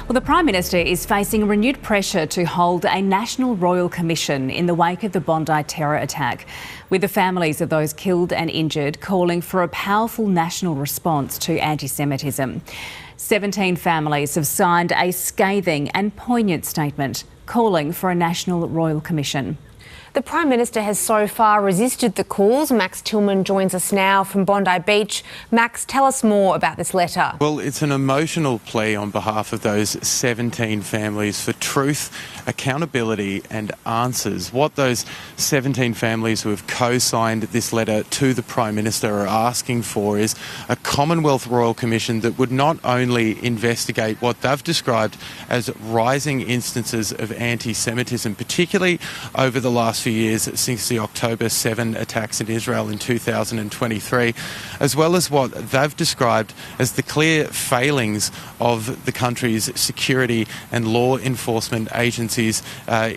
Well, the Prime Minister is facing renewed pressure to hold a National Royal Commission in the wake of the Bondi terror attack, with the families of those killed and injured calling for a powerful national response to anti-Semitism. 17 families have signed a scathing and poignant statement calling for a National Royal Commission. The Prime Minister has so far resisted the calls. Max Tillman joins us now from Bondi Beach. Max, tell us more about this letter. Well, it's an emotional plea on behalf of those 17 families for truth, accountability and answers. What those 17 families who have co-signed this letter to the Prime Minister are asking for is a Commonwealth Royal Commission that would not only investigate what they've described as rising instances of anti-Semitism, particularly over the last few years since the October 7 attacks in Israel in 2023, as well as what they've described as the clear failings of the country's security and law enforcement agencies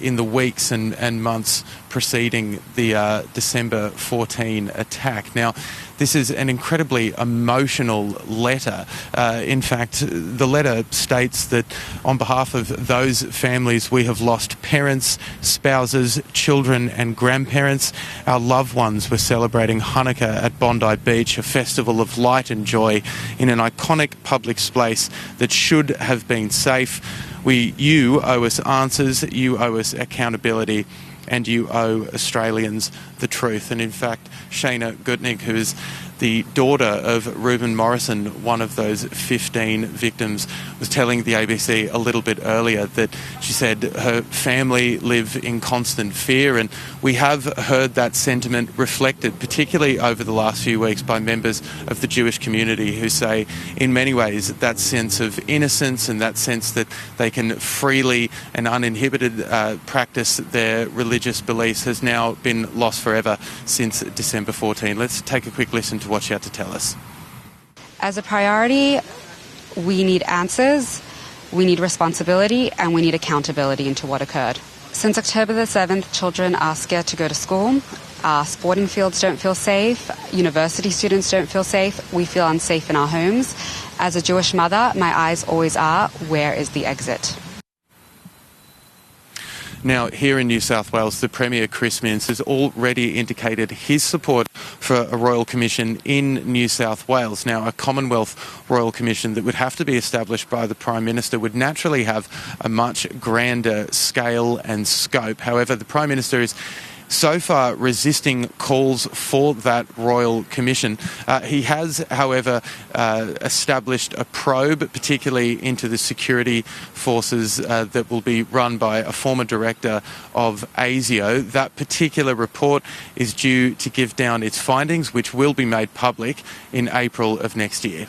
in the weeks and months preceding the December 14 attack. Now, this is an incredibly emotional letter. In fact, the letter states that on behalf of those families, we have lost parents, spouses, children and grandparents. Our loved ones were celebrating Hanukkah at Bondi Beach, a festival of light and joy in an iconic public space that should have been safe. You owe us answers, you owe us accountability, and you owe Australians the truth. And in fact, Sheina Gutnik, who is the daughter of Reuben Morrison, one of those 15 victims, was telling the ABC a little bit earlier that she said her family live in constant fear, and we have heard that sentiment reflected, particularly over the last few weeks, by members of the Jewish community who say, in many ways, that sense of innocence and that sense that they can freely and uninhibited practice their religious beliefs has now been lost forever since December 14. Let's take a quick listen to what she had to tell us. As a priority, we need answers, we need responsibility, and we need accountability into what occurred. Since October the 7th, children are scared to go to school. Our sporting fields don't feel safe. University students don't feel safe. We feel unsafe in our homes. As a Jewish mother, my eyes always are, where is the exit? Now, here in New South Wales, the Premier Chris Minns has already indicated his support for a Royal Commission in New South Wales. Now, a Commonwealth Royal Commission that would have to be established by the Prime Minister would naturally have a much grander scale and scope. However, the Prime Minister is so far resisting calls for that Royal Commission. He has, however, established a probe, particularly into the security forces that will be run by a former director of ASIO. That particular report is due to give down its findings, which will be made public in April of next year.